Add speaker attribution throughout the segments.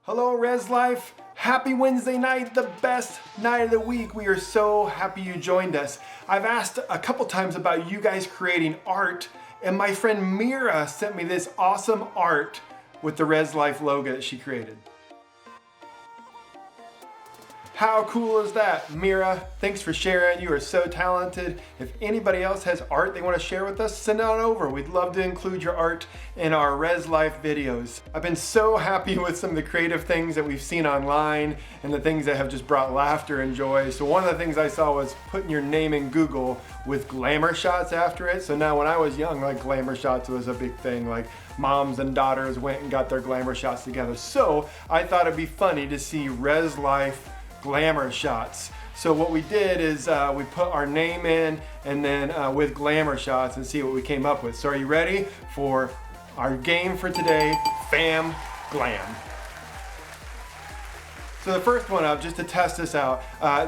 Speaker 1: Hello, Rezlife. Happy Wednesday night, the best night of the week. We are so happy you joined us. I've asked a couple times about you guys creating art, and my friend Mira sent me this awesome art with the Rezlife logo that she created. How cool is that? Mira, thanks for sharing. You are so talented. If anybody else has art they want to share with us, send it on over. We'd love to include your art in our Rezlife videos. I've been so happy with some of the creative things that we've seen online and the things that have just brought laughter and joy. So one of the things I saw was putting your name in Google with glamour shots after it. So now when I was young, like glamour shots was a big thing. Like moms and daughters went and got their glamour shots together. So I thought it'd be funny to see Rezlife glamour shots. So what we did is we put our name in and then with glamour shots and see what we came up with. So are you ready for our game for today, Fam Glam? So the first one up, just to test this out,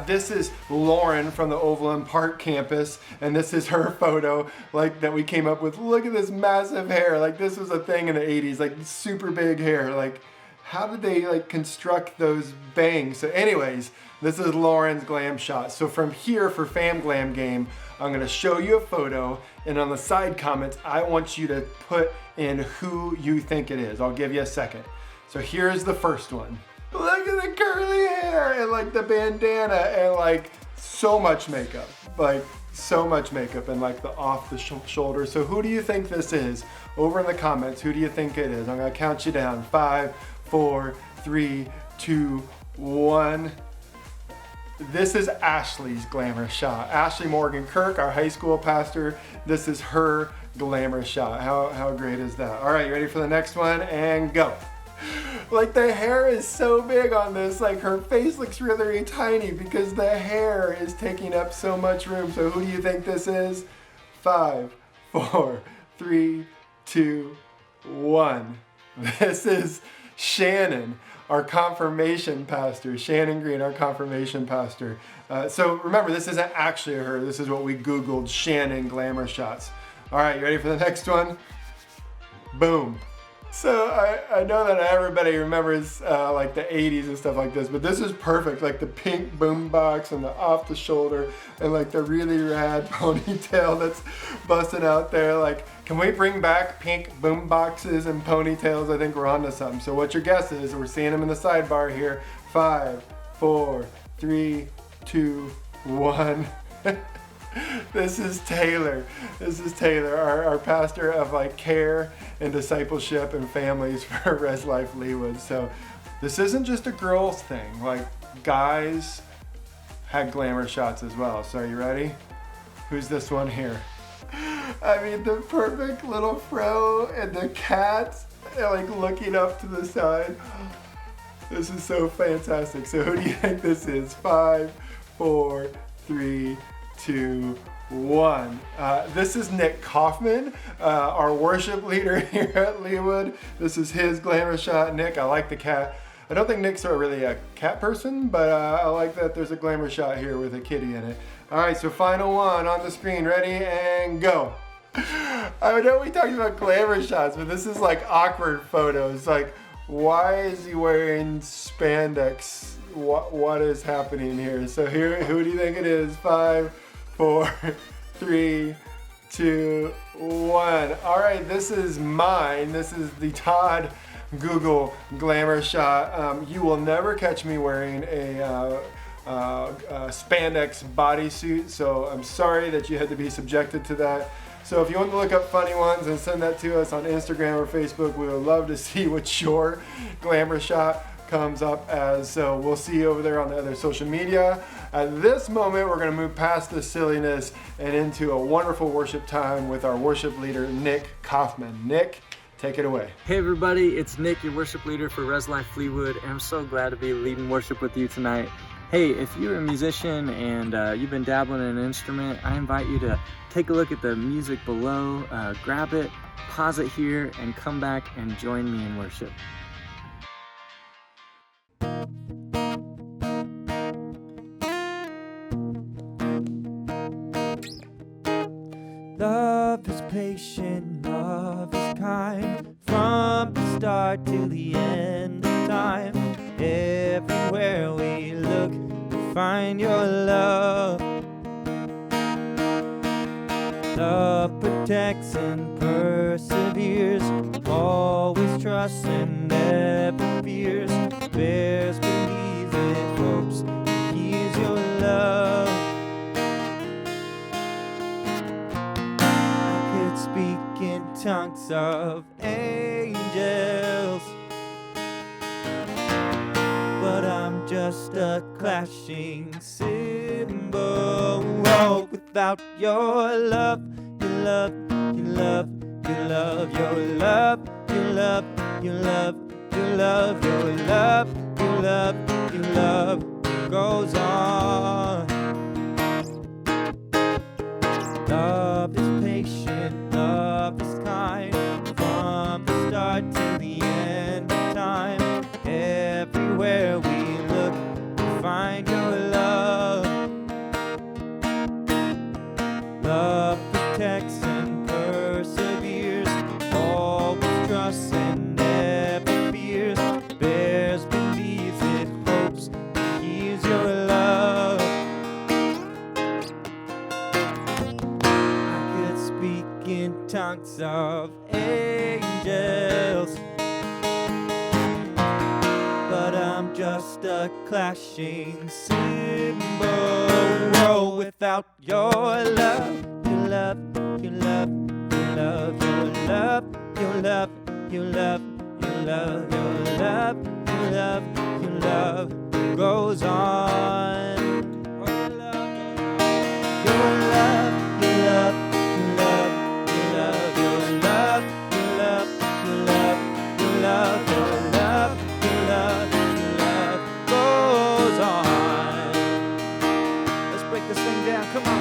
Speaker 1: this is Lauren from the Overland Park campus, and this is her photo like that we came up with. Look at this massive hair. Like this was a thing in the 80s, like super big hair. Like how did they like construct those bangs? So anyways, this is Lauren's glam shot. So from here for Fam Glam game, I'm gonna show you a photo, and on the side comments, I want you to put in who you think it is. I'll give you a second. So here's the first one. Look at the curly hair and like the bandana and like so much makeup. Like so much makeup and like the off the shoulder. So who do you think this is? Over in the comments, who do you think it is? I'm gonna count you down. 5, 4, 3, 2, 1. This is Ashley's glamour shot. Ashley Morgan Kirk, our high school pastor. This is her glamour shot. How great is that? All right, you ready for the next one? And go. Like the hair is so big on this, like her face looks really, really tiny because the hair is taking up so much room. So who do you think this is? 5, 4, 3, 2, 1. This is Shannon, our confirmation pastor. Shannon Green, our confirmation pastor. So remember, this isn't actually her. This is what we Googled, Shannon glamour shots. All right, you ready for the next one? Boom. So I know that everybody remembers like the 80s and stuff like this, but this is perfect. Like the pink boombox and the off the shoulder and like the really rad ponytail that's busting out there. Like, can we bring back pink boomboxes and ponytails? I think we're onto something. So what's your guess is? We're seeing them in the sidebar here. 5, 4, 3, 2, 1. This is Taylor. This is Taylor, our pastor of like care and discipleship and families for Rezlife Leewood. So this isn't just a girls thing. Like guys had glamour shots as well. So are you ready? Who's this one here? I mean, the perfect little fro and the cat like looking up to the side. This is so fantastic. So who do you think this is? 5, 4, 3, 2, 1. This is Nick Kaufman, our worship leader here at Leewood. This is his glamour shot. Nick, I like the cat. I don't think Nick's really a cat person, but I like that there's a glamour shot here with a kitty in it. All right, so final one on the screen. Ready and go. I know we talked about glamour shots, but this is like awkward photos. Like, why is he wearing spandex? What is happening here? So here, who do you think it is? 5, 4, 3, 2, 1. All right, this is mine. This is the Todd Google glamour shot. You will never catch me wearing a spandex bodysuit, so I'm sorry that you had to be subjected to that. So if you want to look up funny ones and send that to us on Instagram or Facebook, we would love to see what your glamour shot comes up as. So we'll see you over there on the other social media. At this moment, we're going to move past the silliness and into a wonderful worship time with our worship leader, Nick Kaufman. Nick, take it away.
Speaker 2: Hey everybody, it's Nick, your worship leader for Rezlife Leewood, and I'm so glad to be leading worship with you tonight. Hey, if you're a musician and you've been dabbling in an instrument, I invite you to take a look at the music below, grab it, pause it here, and come back and join me in worship.
Speaker 3: Love is patient, love is kind, from the start till the end of time. find your love. Love protects and perseveres, always trusts and never fears, bears, believes and hopes, hears your love. I could speak in tongues of angels, but I'm just a clashing cymbal. Oh, without your love, your love, your love, your love, your love, your love, your love, your love, your love, your love, your love goes on. Love is patient, love is kind, from the start to the end of time. Everywhere we look, we find your love. Love protects and perseveres, always trusts and never fears, bears, believes it, hopes, it hears your love. I could speak in tongues of angels, but I'm just a clashing cymbal. Oh, without your love, your love, your love, your love, your love, your love, your love, your love, your love, your love, your love goes on. Your love, your love, your love, your love, your love, your love, your love, your love, your love, your love, your love goes on. Let's break this thing down, come on.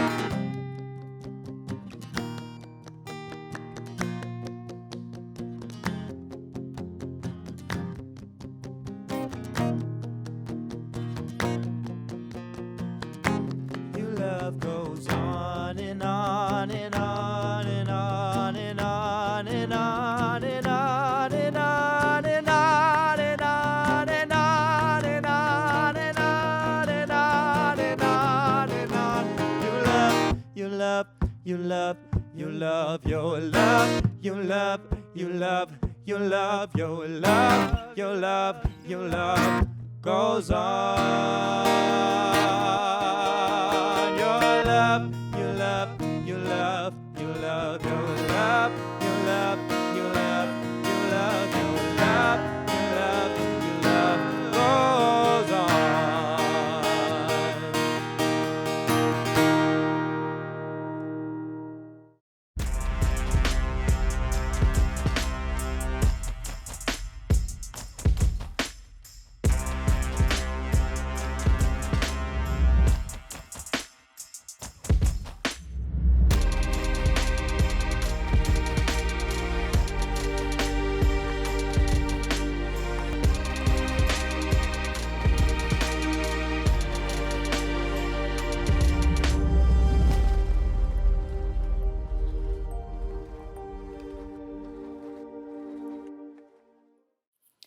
Speaker 3: Your love goes on and on and on and on and on and on and on and on and on and on and on and on and on and on and on and on. Your love, your love, your love, your love, your love, your love, your love, your love, your love, your love, your love goes on. Your love, your love, your love, your love, your love, your love, your love, your love, your love, your love, your love goes on.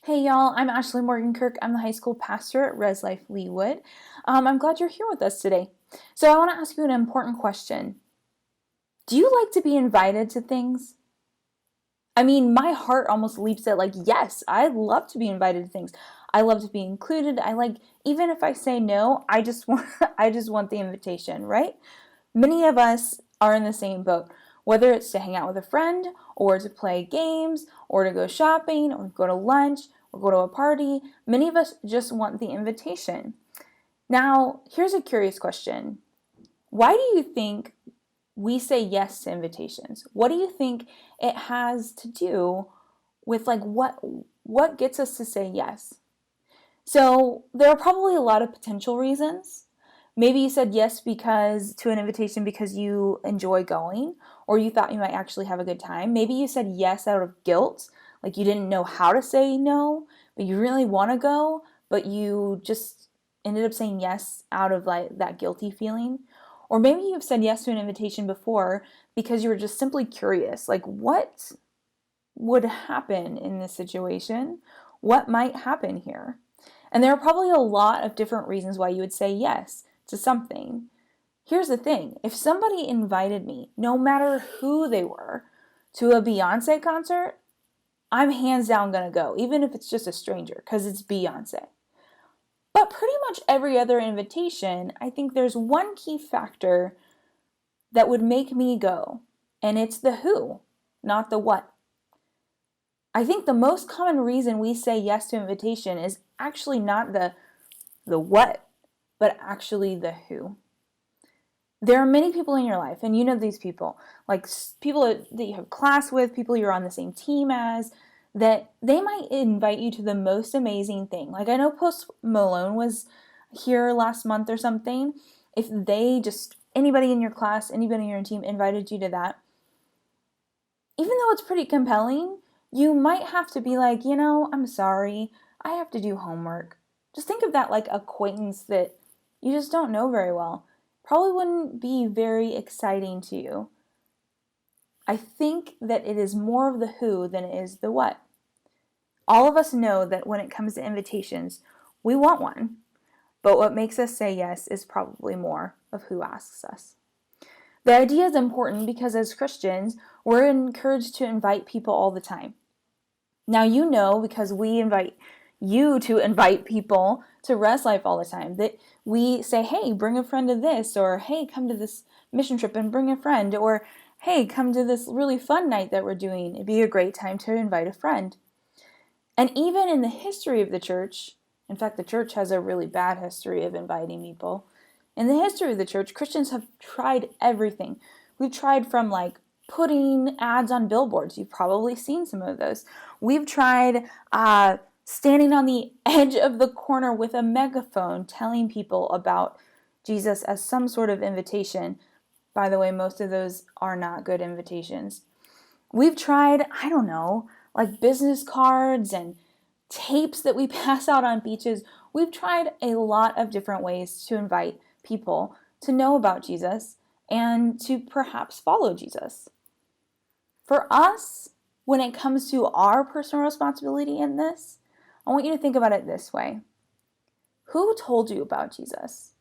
Speaker 4: Hey y'all, I'm Ashley Morgan Kirk. I'm the high school pastor at Rezlife Leewood. I'm glad you're here with us today. So I want to ask you an important question. Do you like to be invited to things? I mean, my heart almost leaps at yes, I love to be invited to things. I love to be included. Even if I say no, I just want the invitation, right? Many of us are in the same boat, whether it's to hang out with a friend or to play games or to go shopping or go to lunch or go to a party. Many of us just want the invitation. Now, here's a curious question. Why do you think we say yes to invitations? What do you think it has to do with what gets us to say yes? So there are probably a lot of potential reasons. Maybe you said yes to an invitation because you enjoy going, or you thought you might actually have a good time. Maybe you said yes out of guilt, like you didn't know how to say no, but you really want to go, but you just ended up saying yes out of that guilty feeling. Or maybe you've said yes to an invitation before because you were just simply curious, what would happen in this situation? What might happen here? And there are probably a lot of different reasons why you would say yes to something. Here's the thing. If somebody invited me, no matter who they were, to a Beyonce concert, I'm hands down going to go, even if it's just a stranger, because it's Beyonce. But pretty much every other invitation, I think there's one key factor that would make me go, and it's the who, not the what. I think the most common reason we say yes to invitation is actually not the what, but actually the who. There are many people in your life, and you know these people, like people that you have class with, people you're on the same team as, that they might invite you to the most amazing thing. Like I know Post Malone was here last month or something. If they just, anybody in your class, anybody in your team invited you to that, even though it's pretty compelling, you might have to be like, I'm sorry, I have to do homework. Just think of that like acquaintance that you just don't know very well. Probably wouldn't be very exciting to you. I think that it is more of the who than it is the what. All of us know that when it comes to invitations, we want one. But what makes us say yes is probably more of who asks us. The idea is important because as Christians, we're encouraged to invite people all the time. Now you know, because we invite you to invite people to Rezlife all the time, that we say, hey, bring a friend to this, or hey, come to this mission trip and bring a friend, or hey, come to this really fun night that we're doing. It'd be a great time to invite a friend. And even in the history of the church, in fact, the church has a really bad history of inviting people. In the history of the church, Christians have tried everything. We've tried from like putting ads on billboards. You've probably seen some of those. We've tried standing on the edge of the corner with a megaphone telling people about Jesus as some sort of invitation. By the way, most of those are not good invitations. We've tried, like business cards and tapes that we pass out on beaches. We've tried a lot of different ways to invite people to know about Jesus and to perhaps follow Jesus. For us, when it comes to our personal responsibility in this, I want you to think about it this way. Who told you about Jesus?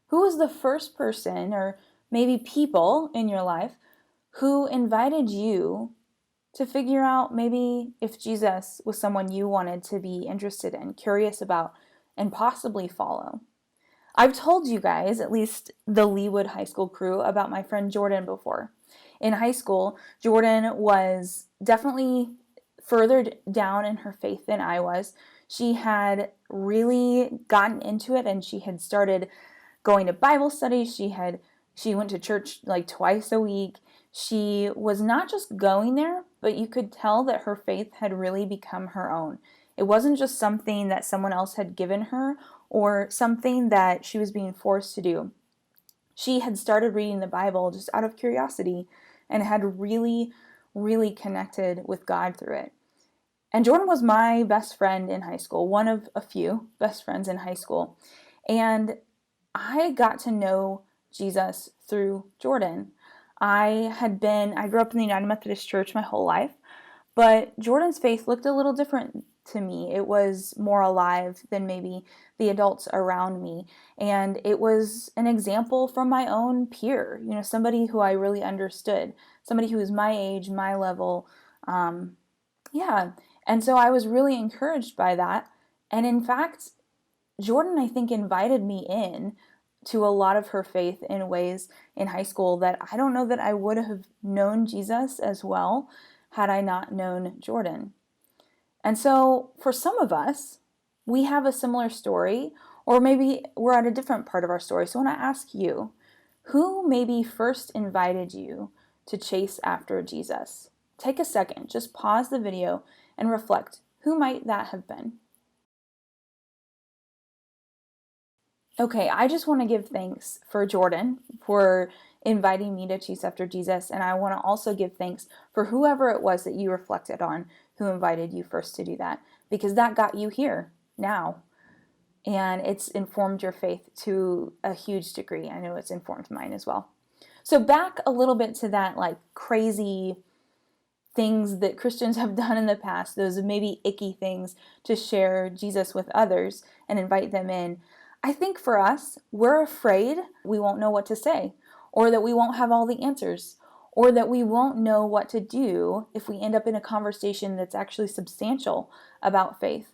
Speaker 4: Who was the first person or maybe people in your life who invited you to figure out maybe if Jesus was someone you wanted to be interested in, curious about, and possibly follow? I've told you guys, at least the Leawood High School crew, about my friend Jordan before. In high school, Jordan was definitely further down in her faith than I was. She had really gotten into it and she had started going to Bible studies. She went to church like twice a week. She was not just going there, but you could tell that her faith had really become her own. It wasn't just something that someone else had given her or something that she was being forced to do. She had started reading the Bible just out of curiosity and had really, really connected with God through it. And Jordan was my best friend in high school, one of a few best friends in high school. And I got to know Jesus through Jordan. I grew up in the United Methodist Church my whole life, but Jordan's faith looked a little different to me. It was more alive than maybe the adults around me. And it was an example from my own peer, somebody who I really understood, somebody who was my age, my level. And so I was really encouraged by that. And in fact, Jordan, I think, invited me in to a lot of her faith in ways in high school that I don't know that I would have known Jesus as well had I not known Jordan. And so for some of us, we have a similar story, or maybe we're at a different part of our story. So I want to ask you, who maybe first invited you to chase after Jesus? Take a second, just pause the video and reflect. Who might that have been? Okay, I just want to give thanks for Jordan for inviting me to chase after Jesus, and I want to also give thanks for whoever it was that you reflected on who invited you first to do that, because that got you here now, and it's informed your faith to a huge degree. I know it's informed mine as well. So back a little bit to that like crazy things that Christians have done in the past, those maybe icky things, to share Jesus with others and invite them in. I think for us, we're afraid we won't know what to say, or that we won't have all the answers, or that we won't know what to do if we end up in a conversation that's actually substantial about faith.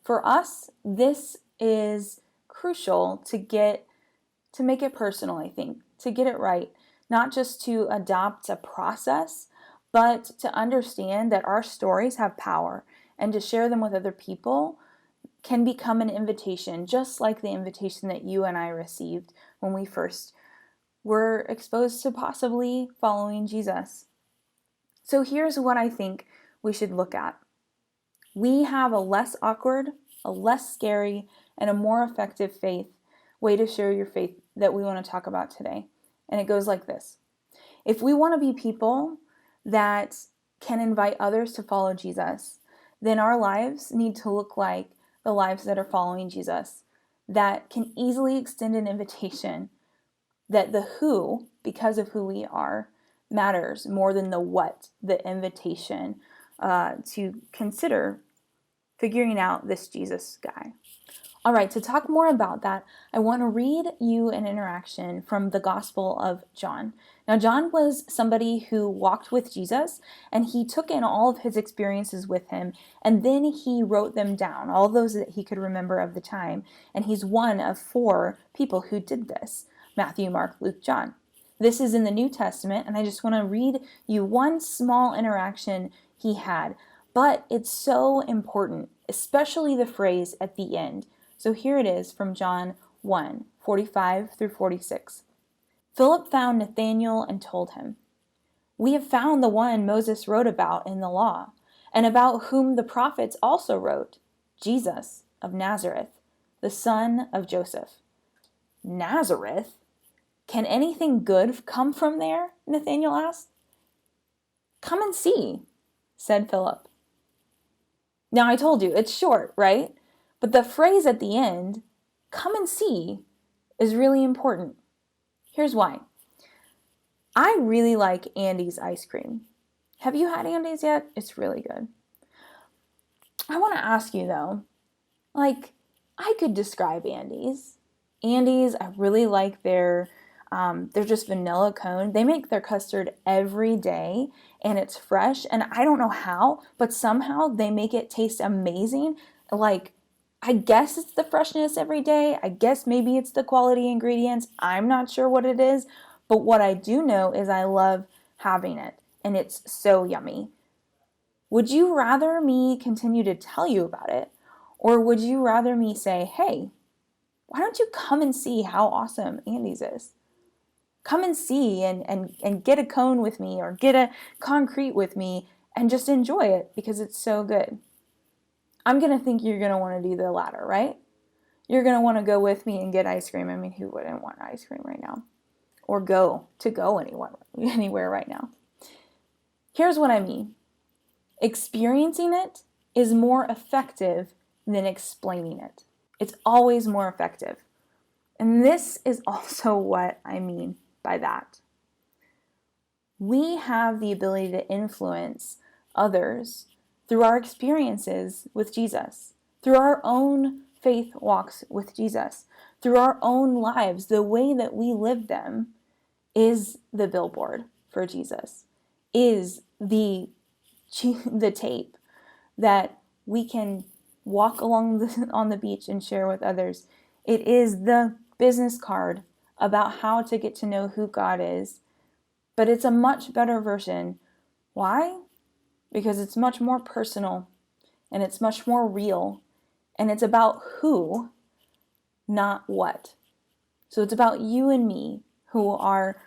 Speaker 4: For us, this is crucial to make it personal, I think, to get it right, not just to adopt a process, but to understand that our stories have power, and to share them with other people can become an invitation, just like the invitation that you and I received when we first were exposed to possibly following Jesus. So here's what I think we should look at. We have a less awkward, a less scary, and a more effective way to share your faith that we want to talk about today. And it goes like this. If we want to be people that can invite others to follow Jesus, then our lives need to look like the lives that are following Jesus, that can easily extend an invitation, that the who, because of who we are, matters more than the what, the invitation to consider figuring out this Jesus guy. All right, to talk more about that, I want to read you an interaction from the Gospel of John. Now, John was somebody who walked with Jesus, and he took in all of his experiences with him, and then he wrote them down, all those that he could remember of the time. And he's one of 4 people who did this: Matthew, Mark, Luke, John. This is in the New Testament, and I just want to read you one small interaction he had. But it's so important, especially the phrase at the end. So here it is from John 1:45 through 46. Philip found Nathanael and told him, "We have found the one Moses wrote about in the law, and about whom the prophets also wrote, Jesus of Nazareth, the son of Joseph." Nazareth? Can anything good come from there? Nathanael asked. "Come and see," said Philip. Now I told you, it's short, right? But the phrase at the end, "come and see," is really important. Here's why. I really like Andy's ice cream. Have you had Andy's yet? It's really good. I want to ask you though, I could describe Andy's. Andy's, I really like they're just vanilla cone. They make their custard every day and it's fresh. And I don't know how, but somehow they make it taste amazing. I guess it's the freshness every day. I guess maybe it's the quality ingredients. I'm not sure what it is. But what I do know is I love having it. And it's so yummy. Would you rather me continue to tell you about it? Or would you rather me say, "Hey, why don't you come and see how awesome Andy's is? Come and see and get a cone with me or get a concrete with me and just enjoy it because it's so good." I'm going to think you're going to want to do the latter, right? You're going to want to go with me and get ice cream. I mean, who wouldn't want ice cream right now? Or go anywhere right now. Here's what I mean. Experiencing it is more effective than explaining it. It's always more effective. And this is also what I mean by that. We have the ability to influence others through our experiences with Jesus, through our own faith walks with Jesus, through our own lives. The way that we live them is the billboard for Jesus, is the tape that we can walk along on the beach and share with others. It is the business card about how to get to know who God is, but it's a much better version. Why? Because it's much more personal and it's much more real and it's about who, not what. So it's about you and me who are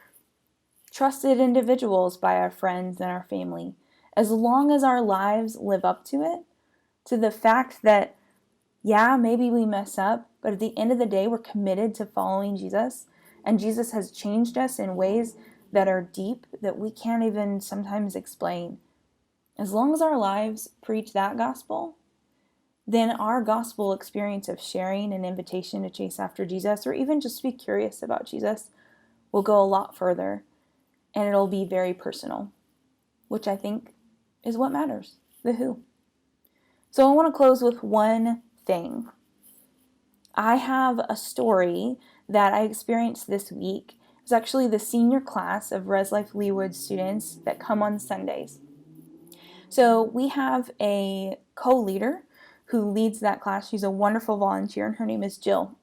Speaker 4: trusted individuals by our friends and our family. As long as our lives live up to it, to the fact that, yeah, maybe we mess up, but at the end of the day, we're committed to following Jesus, and Jesus has changed us in ways that are deep that we can't even sometimes explain. As long as our lives preach that gospel, then our gospel experience of sharing an invitation to chase after Jesus, or even just be curious about Jesus, will go a lot further, and it'll be very personal. which I think is what matters, the who. So I want to close with one thing. I have a story that I experienced this week. It's actually the senior class of Rezlife Leewood students that come on Sundays. So we have a co-leader who leads that class. She's a wonderful volunteer, and her name is Jill.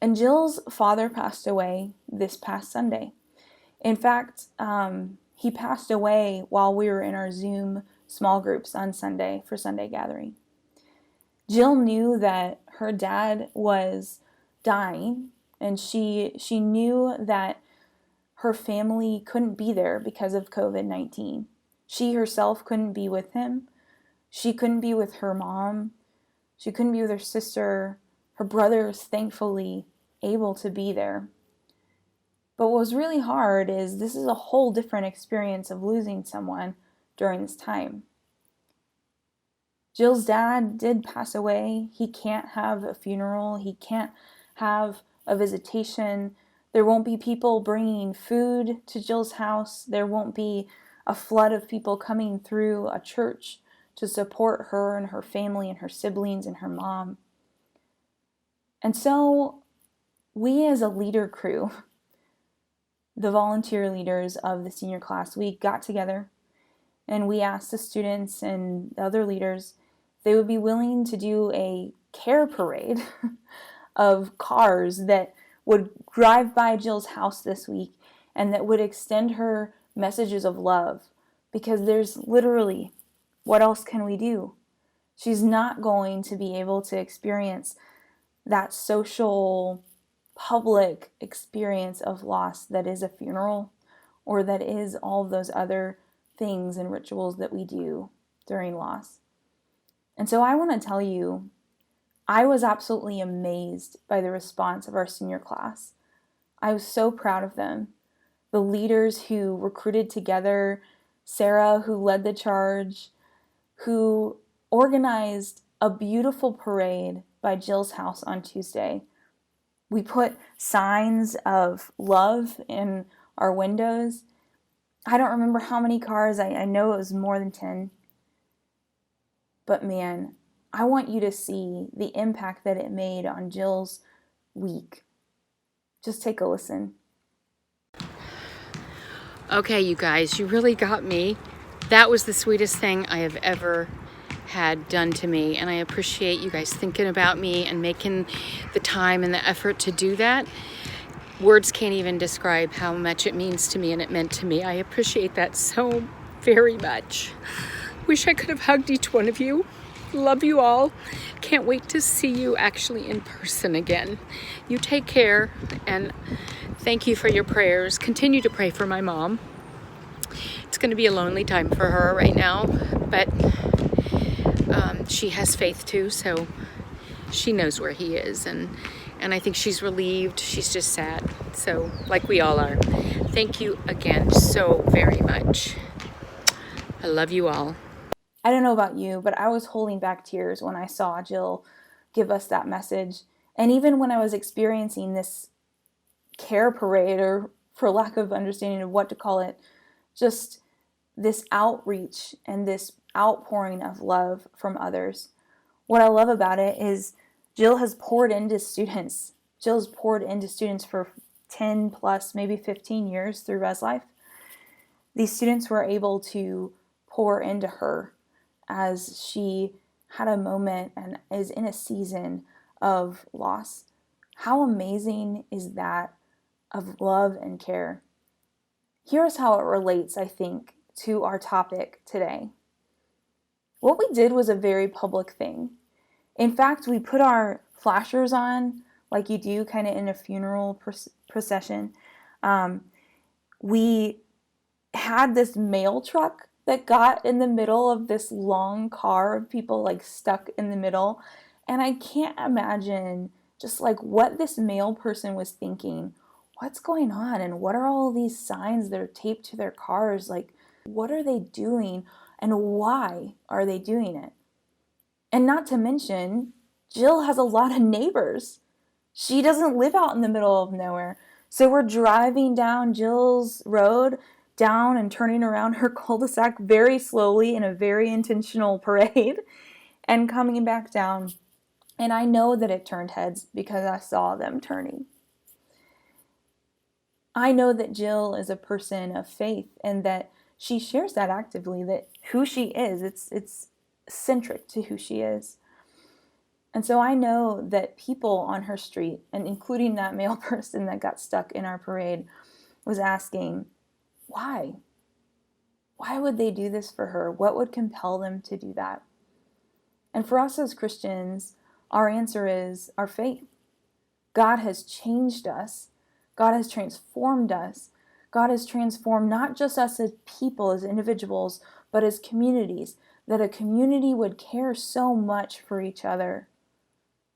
Speaker 4: And Jill's father passed away this past Sunday. In fact, he passed away while we were in our Zoom small groups on Sunday for Sunday gathering. Jill knew that her dad was dying, and she knew that her family couldn't be there because of COVID-19. She herself couldn't be with him. She couldn't be with her mom. She couldn't be with her sister. Her brother is thankfully able to be there. But what was really hard is this is a whole different experience of losing someone during this time. Jill's dad did pass away. He can't have a funeral. He can't have a visitation. There won't be people bringing food to Jill's house. There won't be a flood of people coming through a church to support her and her family and her siblings and her mom. And so we as a leader crew, the volunteer leaders of the senior class, we got together and we asked the students and the other leaders if they would be willing to do a care parade of cars that would drive by Jill's house this week and that would extend her messages of love. Because there's literally, what else can we do? She's not going to be able to experience that social, public experience of loss that is a funeral, or that is all of those other things and rituals that we do during loss. And so I want to tell you, I was absolutely amazed by the response of our senior class. I was so proud of them. The leaders who recruited together, Sarah, who led the charge, who organized a beautiful parade by Jill's house on Tuesday. We put signs of love in our windows. I don't remember how many cars. I know it was more than 10. But man, I want you to see the impact that it made on Jill's week. Just take a listen.
Speaker 5: Okay, you guys, you really got me. That was the sweetest thing I have ever had done to me, and I appreciate you guys thinking about me and making the time and the effort to do that. Words can't even describe how much it means to me, and it meant to me. I appreciate that so very much. Wish I could have hugged each one of you. Love you all. Can't wait to see you actually in person again. You take care, and thank you for your prayers. Continue to pray for my mom. It's going to be a lonely time for her right now, but she has faith too, so she knows where he is, and I think she's relieved. She's just sad, so like we all are. Thank you again so very much. I love you all.
Speaker 4: I don't know about you, but I was holding back tears when I saw Jill give us that message. And even when I was experiencing this care parade, or for lack of understanding of what to call it, just this outreach and this outpouring of love from others. What I love about it is Jill has poured into students. Jill's poured into students for 10 plus, maybe 15 years through Rezlife. These students were able to pour into her as she had a moment and is in a season of loss. How amazing is that of love and care? Here's how it relates, I think, to our topic today. What we did was a very public thing. In fact, we put our flashers on like you do kind of in a funeral procession. We had this mail truck that got in the middle of this long car of people like stuck in the middle. And I can't imagine just like what this mail person was thinking. What's going on? And what are all these signs that are taped to their cars? Like, what are they doing? And why are they doing it? And not to mention, Jill has a lot of neighbors. She doesn't live out in the middle of nowhere. So we're driving down Jill's road down and turning around her cul-de-sac very slowly in a very intentional parade and coming back down. And I know that it turned heads because I saw them turning. I know that Jill is a person of faith and that she shares that actively, that who she is, it's centric to who she is. And so I know that people on her street, and including that male person that got stuck in our parade, was asking, why? Why would they do this for her? What would compel them to do that? And for us as Christians, our answer is our faith. God has changed us. God has transformed us. God has transformed not just us as people, as individuals, but as communities, that a community would care so much for each other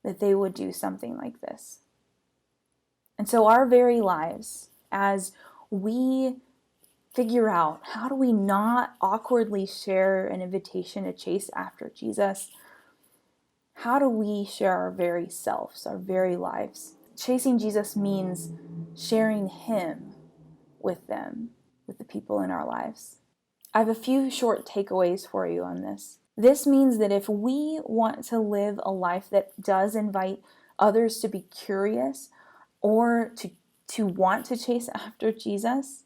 Speaker 4: that they would do something like this. And so our very lives, as we figure out how do we not awkwardly share an invitation to chase after Jesus, how do we share our very selves, our very lives? Chasing Jesus means sharing Him with them, with the people in our lives. I have a few short takeaways for you on this. This means that if we want to live a life that does invite others to be curious or to want to chase after Jesus,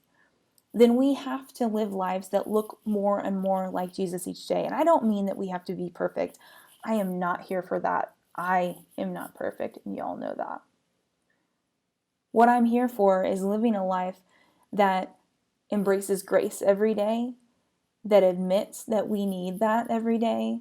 Speaker 4: then we have to live lives that look more and more like Jesus each day. And I don't mean that we have to be perfect. I am not here for that. I am not perfect, and y'all know that. What I'm here for is living a life that embraces grace every day, that admits that we need that every day,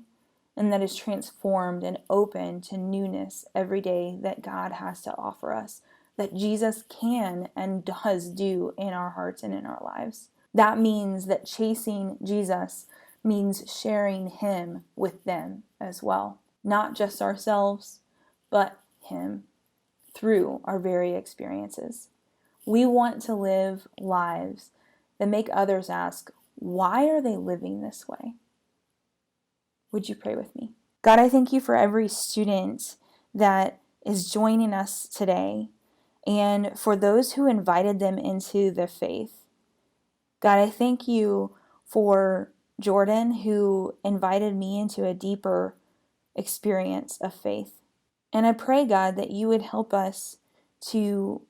Speaker 4: and that is transformed and open to newness every day that God has to offer us, that Jesus can and does do in our hearts and in our lives. That means that chasing Jesus means sharing Him with them as well. Not just ourselves, but Him through our very experiences. We want to live lives that make others ask, why are they living this way? Would you pray with me? God, I thank you for every student that is joining us today and for those who invited them into the faith. God, I thank you for Jordan, who invited me into a deeper experience of faith. And I pray, God, that you would help us to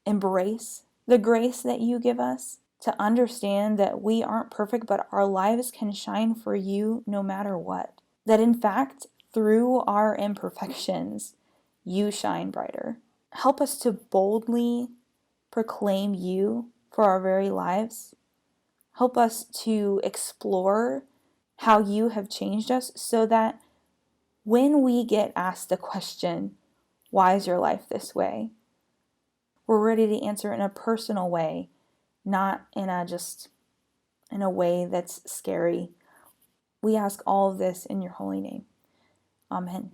Speaker 4: embrace the grace that you give us, to understand that we aren't perfect, but our lives can shine for you no matter what. That in fact, through our imperfections, you shine brighter. Help us to boldly proclaim you for our very lives. Help us to explore how you have changed us so that when we get asked the question, why is your life this way? We're ready to answer in a personal way, not in a way that's scary. We ask all of this in your holy name. Amen.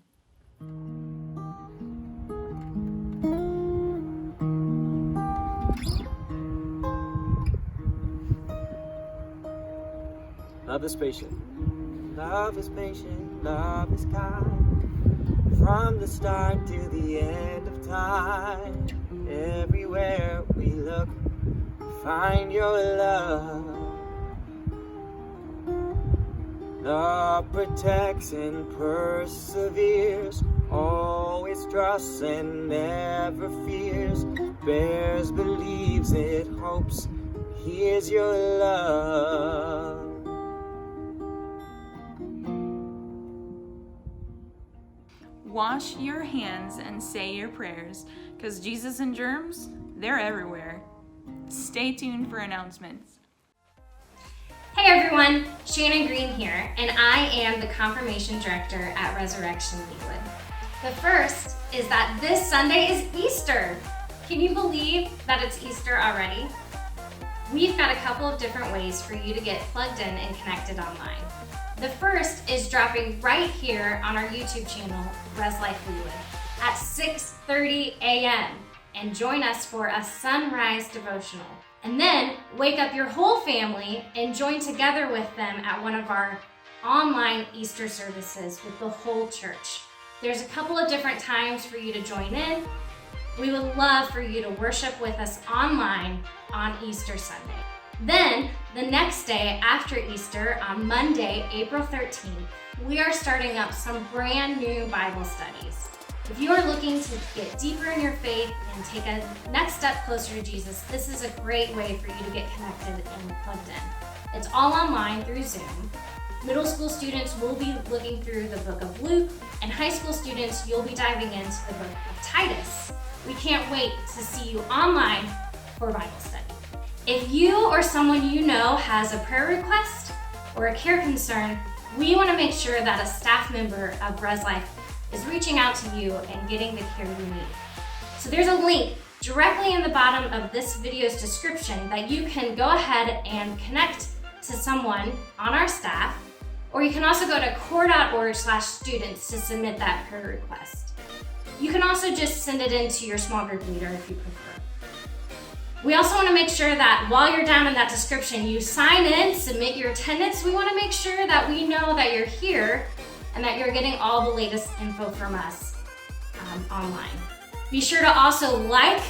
Speaker 2: Love is patient. Love is patient, love is kind. From the start to the end of time, everywhere we look, find your love. Love protects and perseveres, always trusts and never fears, bears, believes, it hopes, hears your love.
Speaker 4: Wash your hands and say your prayers, because Jesus and germs, they're everywhere. Stay tuned for announcements.
Speaker 6: Hey everyone, Shannon Green here, and I am the Confirmation Director at Resurrection Leewood. The first is that this Sunday is Easter. Can you believe that it's Easter already? We've got a couple of different ways for you to get plugged in and connected online. The first is dropping right here on our YouTube channel, Rezlife Leewood, at 6:30 a.m. and join us for a sunrise devotional. And then wake up your whole family and join together with them at one of our online Easter services with the whole church. There's a couple of different times for you to join in. We would love for you to worship with us online on Easter Sunday. Then, the next day after Easter, on Monday, April 13th, we are starting up some brand new Bible studies. If you are looking to get deeper in your faith and take a next step closer to Jesus, this is a great way for you to get connected and plugged in. It's all online through Zoom. Middle school students will be looking through the book of Luke, and high school students, you'll be diving into the book of Titus. We can't wait to see you online for Bible study. If you or someone you know has a prayer request or a care concern, we want to make sure that a staff member of Rezlife is reaching out to you and getting the care you need. So there's a link directly in the bottom of this video's description that you can go ahead and connect to someone on our staff, or you can also go to core.org/students to submit that prayer request. You can also just send it in to your small group leader if you prefer. We also want to make sure that while you're down in that description, you sign in, submit your attendance. We want to make sure that we know that you're here and that you're getting all the latest info from us online. Be sure to also like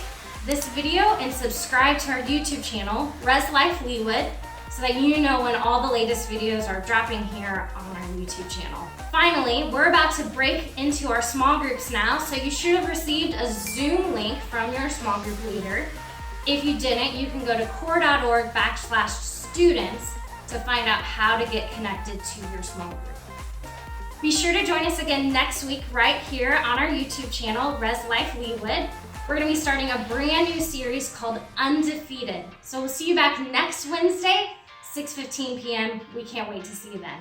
Speaker 6: this video and subscribe to our YouTube channel, Rezlife Leewood, so that you know when all the latest videos are dropping here on our YouTube channel. Finally, we're about to break into our small groups now, so you should have received a Zoom link from your small group leader. If you didn't, you can go to core.org/students to find out how to get connected to your small group. Be sure to join us again next week right here on our YouTube channel, Rezlife Leewood. We're going to be starting a brand new series called Undefeated. So we'll see you back next Wednesday, 6:15 p.m. We can't wait to see you then.